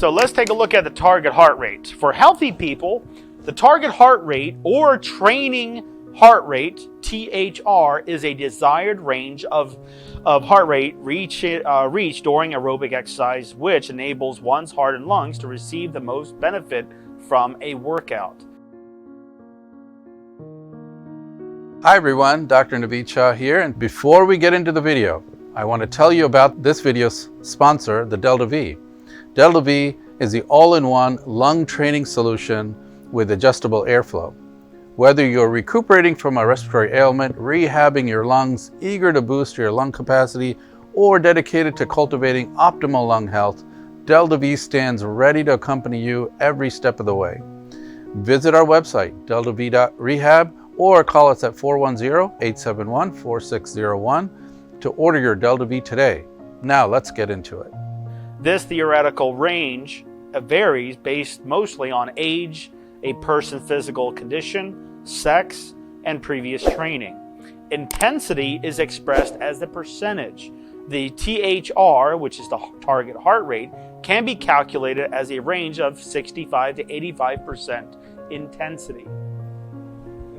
So let's take a look at the target heart rate. For healthy people, the target heart rate or training heart rate, THR, is a desired range of heart rate reached during aerobic exercise, which enables one's heart and lungs to receive the most benefit from a workout. Hi everyone, Dr. Naveed Shah here, and before we get into the video, I want to tell you about this video's sponsor, the Delta V. Delta V is the all-in-one lung training solution with adjustable airflow. Whether you're recuperating from a respiratory ailment, rehabbing your lungs, eager to boost your lung capacity, or dedicated to cultivating optimal lung health, Delta V stands ready to accompany you every step of the way. Visit our website, deltav.rehab, or call us at 410-871-4601 to order your Delta V today. Now let's get into it. This theoretical range varies based mostly on age, a person's physical condition, sex, and previous training. Intensity is expressed as the percentage. The THR, which is the target heart rate, can be calculated as a range of 65 to 85% intensity.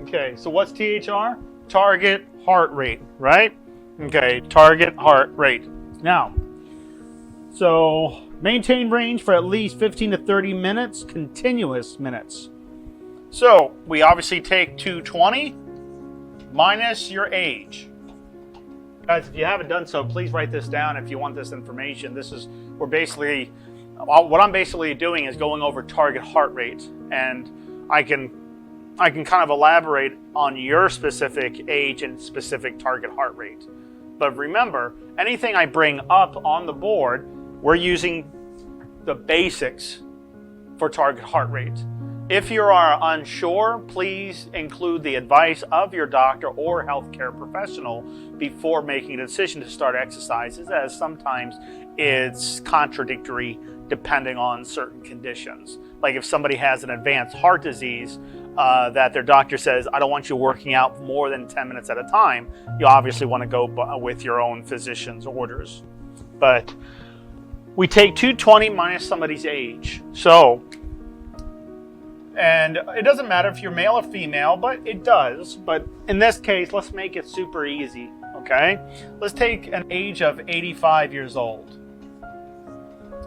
Okay, so what's THR? Target heart rate, right? Okay, target heart rate. Now, so maintain range for at least 15 to 30 minutes, continuous minutes. So we obviously take 220 minus your age. Guys, if you haven't done so, please write this down if you want this information. What I'm basically doing is going over target heart rate, and I can kind of elaborate on your specific age and specific target heart rate. But remember, anything I bring up on the board, we're using the basics for target heart rate. If you are unsure, please include the advice of your doctor or healthcare professional before making a decision to start exercises, as sometimes it's contradictory depending on certain conditions. Like if somebody has an advanced heart disease that their doctor says, I don't want you working out more than 10 minutes at a time, you obviously want to go with your own physician's orders. But we take 220 minus somebody's age. And it doesn't matter if you're male or female, but it does. But in this case, let's make it super easy, okay? Let's take an age of 85 years old.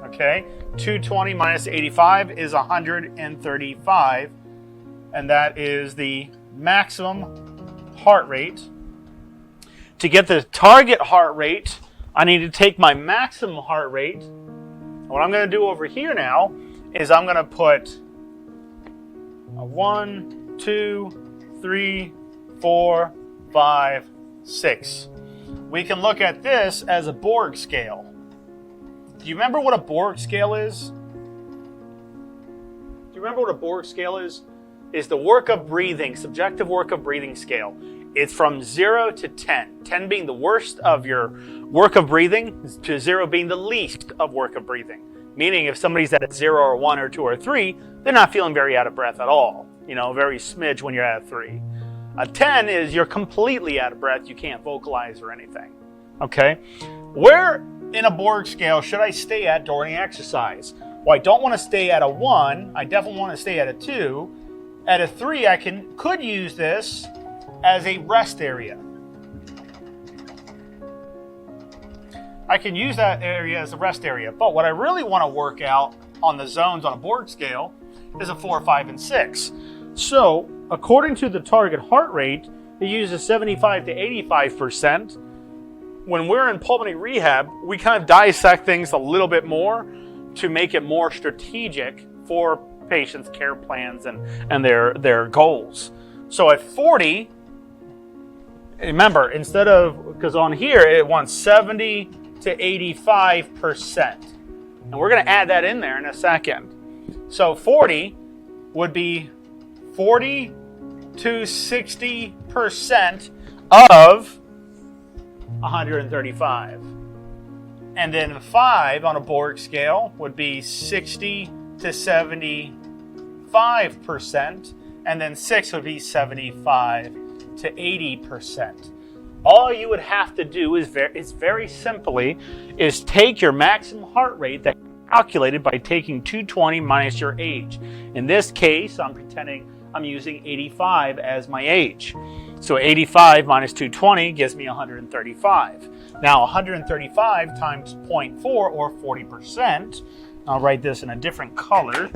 Okay, 220 minus 85 is 135, and that is the maximum heart rate. To get the target heart rate, I need to take my maximum heart rate. What I'm going to do over here now is I'm going to put 1, 2, 3, 4, 5, 6. We can look at this as a Borg scale. Do you remember what a Borg scale is? Do you remember what a Borg scale is? It's the work of breathing, subjective work of breathing scale. It's from 0 to 10. 10 being the worst of your work of breathing, to 0 being the least of work of breathing. Meaning if somebody's at a 0 or 1 or 2 or 3, they're not feeling very out of breath at all. Very smidge when you're at 3. A 10 is you're completely out of breath. You can't vocalize or anything. Okay? Where in a Borg scale should I stay at during exercise? Well, I don't want to stay at a 1. I definitely want to stay at a 2. At a 3, I could use this as a rest area. I can use that area as a rest area. But what I really want to work out on the zones on a Borg scale is a 4, 5, and 6. So, according to the target heart rate, it uses 75 to 85%. When we're in pulmonary rehab, we kind of dissect things a little bit more to make it more strategic for patients' care plans and their goals. So at 40, remember, because on here it wants 70 to 85%. And we're going to add that in there in a second. So 40 would be 40 to 60% of 135. And then 5 on a Borg scale would be 60 to 75%. And then 6 would be 75 to 80%. All you would have to do is very simply take your maximum heart rate that calculated by taking 220 minus your age. In this case, I'm pretending I'm using 85 as my age. So 85 minus 220 gives me 135. Now 135 times 0.4 or 40%, I'll write this in a different color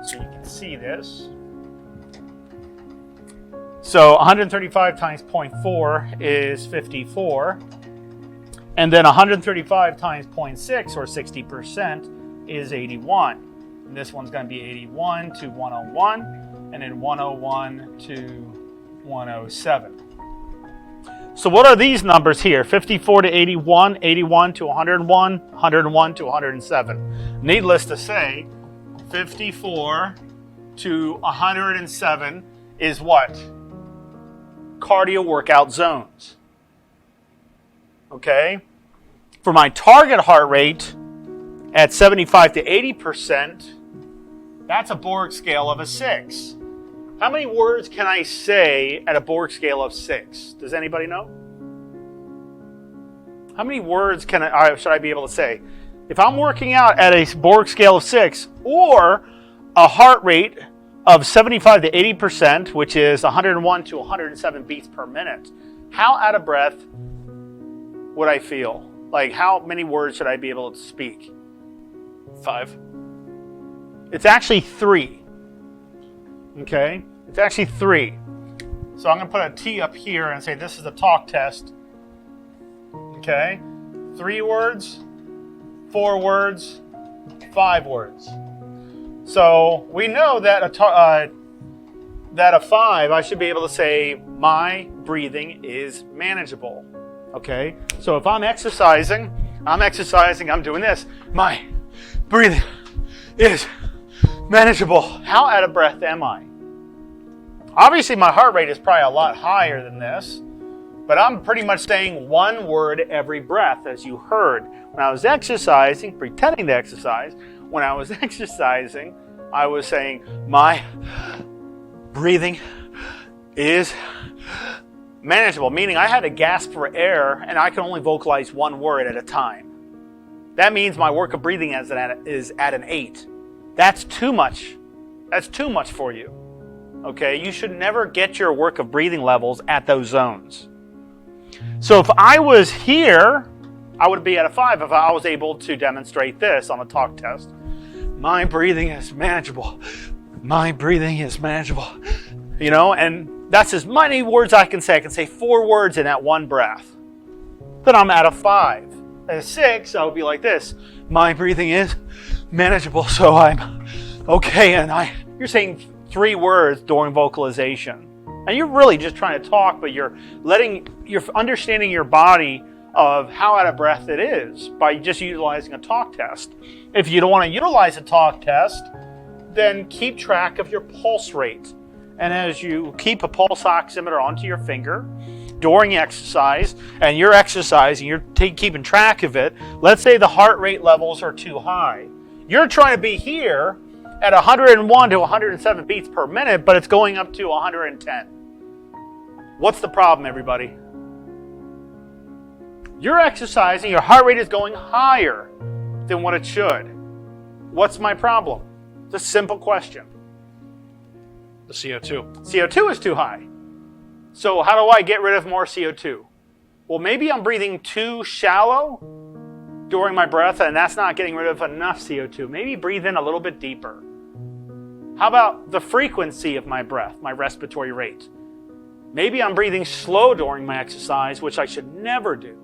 so you can see this. So 135 times 0.4 is 54. And then 135 times 0.6 or 60% is 81. And this one's going to be 81 to 101 and then 101 to 107. So what are these numbers here? 54 to 81, 81 to 101, 101 to 107. Needless to say, 54 to 107 is what? Cardio workout zones. Okay? For my target heart rate at 75 to 80%, that's a Borg scale of a 6. How many words can I say at a Borg scale of 6? Does anybody know? How many words should I be able to say? If I'm working out at a Borg scale of 6 or a heart rate of 75 to 80%, which is 101 to 107 beats per minute, how out of breath would I feel? Like, how many words should I be able to speak? 5. It's actually 3. Okay? It's actually 3. So I'm going to put a T up here and say this is a talk test. Okay? 3 words, 4 words, 5 words. So we know that a 5, I should be able to say my breathing is manageable. Okay? So if I'm exercising, I'm doing this. My breathing is manageable. How out of breath am I? Obviously, my heart rate is probably a lot higher than this, but I'm pretty much saying one word every breath, as you heard. When I was exercising, pretending to exercise, when I was exercising, I was saying, my breathing is manageable, meaning I had to gasp for air and I can only vocalize one word at a time. That means my work of breathing is at an 8. That's too much. That's too much for you. Okay, you should never get your work of breathing levels at those zones. So if I was here, I would be at a 5 if I was able to demonstrate this on a talk test. My breathing is manageable. My breathing is manageable. You know, and that's as many words I can say. I can say 4 words in that one breath. Then I'm at a 5. At a 6, I would be like this. My breathing is manageable, so I'm okay. And you're saying 3 words during vocalization. And you're really just trying to talk, but you're understanding your body of how out of breath it is by just utilizing a talk test. If you don't want to utilize a talk test, then keep track of your pulse rate. And as you keep a pulse oximeter onto your finger during exercise, and you're exercising, you're keeping track of it, let's say the heart rate levels are too high. You're trying to be here at 101 to 107 beats per minute, but it's going up to 110. What's the problem, everybody? You're exercising, your heart rate is going higher than what it should. What's my problem? It's a simple question. The CO2. CO2 is too high. So how do I get rid of more CO2? Well, maybe I'm breathing too shallow during my breath, and that's not getting rid of enough CO2. Maybe breathe in a little bit deeper. How about the frequency of my breath, my respiratory rate? Maybe I'm breathing slow during my exercise, which I should never do.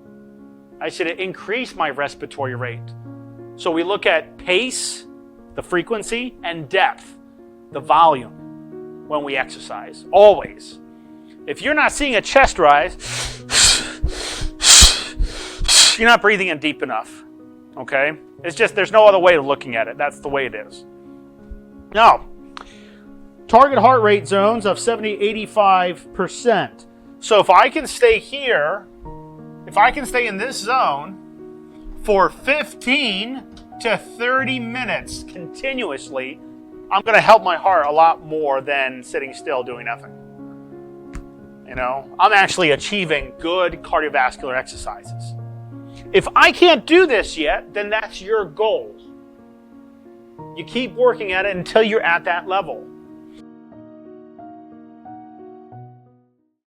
I should increase my respiratory rate. So we look at pace, the frequency, and depth, the volume, when we exercise. Always. If you're not seeing a chest rise, you're not breathing in deep enough. Okay? It's just, there's no other way of looking at it. That's the way it is. Now, target heart rate zones of 70-85%. So if I can stay here, if I can stay in this zone for 15 to 30 minutes continuously, I'm going to help my heart a lot more than sitting still doing nothing. You know, I'm actually achieving good cardiovascular exercises. If I can't do this yet, then that's your goal. You keep working at it until you're at that level.